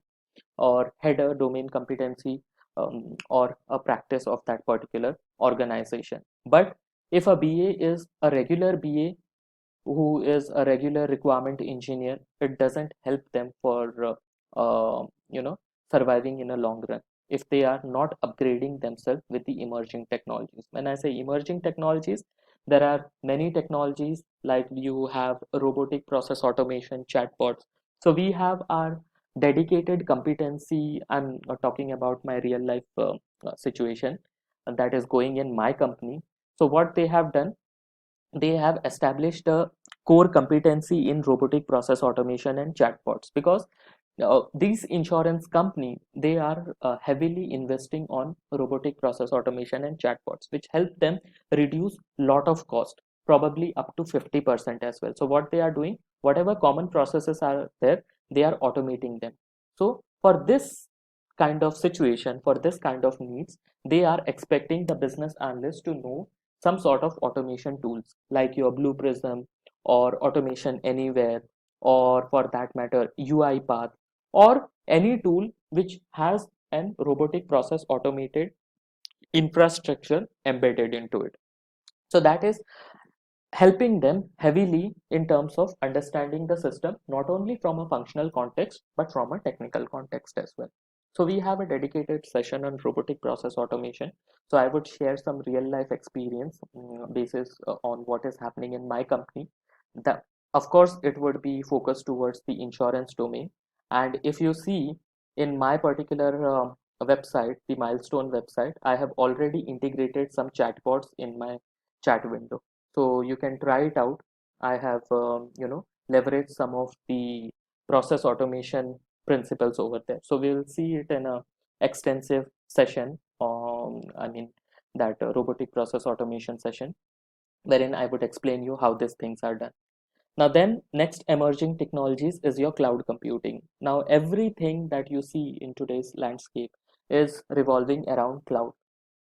or head a domain competency or a practice of that particular organization. But if a BA is a regular BA who is a regular requirement engineer, it doesn't help them for surviving in a long run if they are not upgrading themselves with the emerging technologies. When I say emerging technologies, there are many technologies, like you have robotic process automation, chatbots. So we have our dedicated competency. I'm talking about my real life situation that is going in my company. So what they have done, they have established a core competency in robotic process automation and chatbots, because these insurance company, they are heavily investing on robotic process automation and chatbots, which help them reduce lot of cost, probably up to 50% as well. So what they are doing, whatever common processes are there, they are automating them. So for this kind of situation, for this kind of needs, they are expecting the business analyst to know some sort of automation tools like your Blue Prism or Automation Anywhere, or for that matter UiPath, or any tool which has an robotic process automated infrastructure embedded into it. So that is helping them heavily in terms of understanding the system, not only from a functional context but from a technical context as well. So we have a dedicated session on robotic process automation. So I would share some real life experience basis on what is happening in my company. That, of course, it would be focused towards the insurance domain. And if you see in my particular website, the Milestone website, I have already integrated some chatbots in my chat window, so you can try it out. I have leveraged some of the process automation principles over there, so we'll see it in a extensive session, I mean that robotic process automation session, wherein I would explain you how these things are done. Now then, next emerging technologies is your cloud computing. Now everything that you see in today's landscape is revolving around cloud.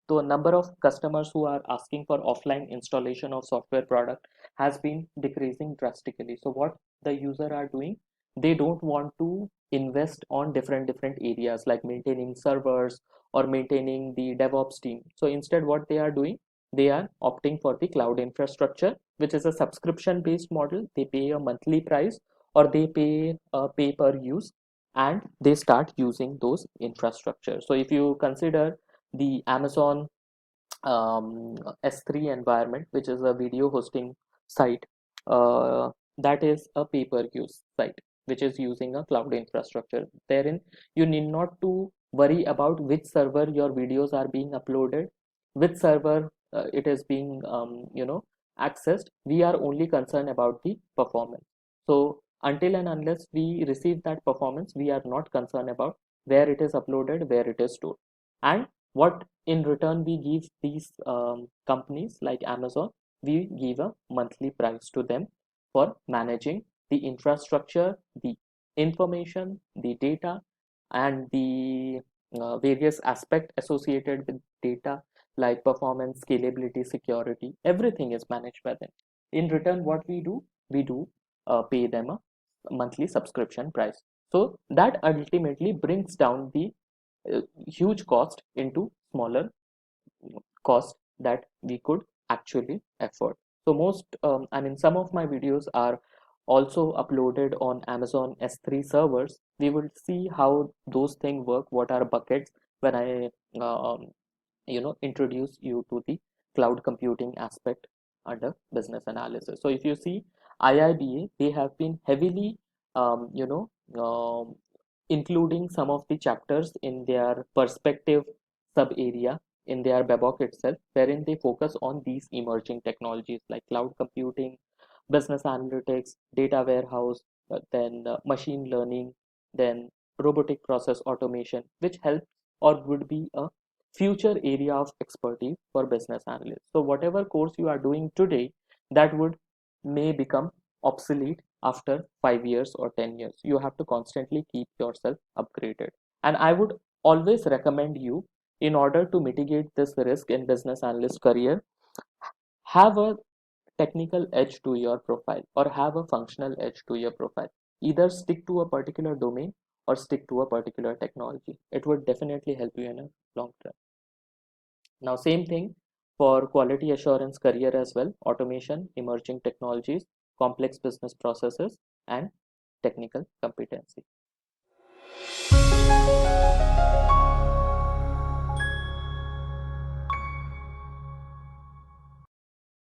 So a number of customers who are asking for offline installation of software product has been decreasing drastically. So what the user are doing, they don't want to invest on different areas like maintaining servers or maintaining the DevOps team. So instead what they are doing, they are opting for the cloud infrastructure, which is a subscription based model. They pay a monthly price or they pay a pay per use, and they start using those infrastructure. So if you consider the Amazon S3 environment, which is a video hosting site, that is a pay-per-use site, which is using a cloud infrastructure. Therein, you need not to worry about which server your videos are being uploaded, which server it is being accessed. We are only concerned about the performance. So until and unless we receive that performance, we are not concerned about where it is uploaded, where it is stored, and what in return we give these companies like Amazon. We give a monthly price to them for managing the infrastructure, the information, the data, and the various aspects associated with data like performance, scalability, security. Everything is managed by them. In return, what we do pay them a monthly subscription price. So that ultimately brings down the huge cost into smaller cost that we could actually afford. So most I mean some of my videos are also uploaded on Amazon S3 servers. We will see how those things work, what are buckets, when I introduce you to the cloud computing aspect under business analysis. So if you see IIBA, they have been heavily um, you know um, including some of the chapters in their perspective sub area in their Babok itself, wherein they focus on these emerging technologies like cloud computing, business analytics, data warehouse, then machine learning, then robotic process automation, which helps or would be a future area of expertise for business analysts. So whatever course you are doing today, that would may become obsolete after 5 years or 10 years. You have to constantly keep yourself upgraded. And I would always recommend you, in order to mitigate this risk in business analyst career, have a technical edge to your profile or have a functional edge to your profile. Either stick to a particular domain or stick to a particular technology. It would definitely help you in a long term. Now, same thing for quality assurance career as well: automation, emerging technologies, complex business processes, and technical competency.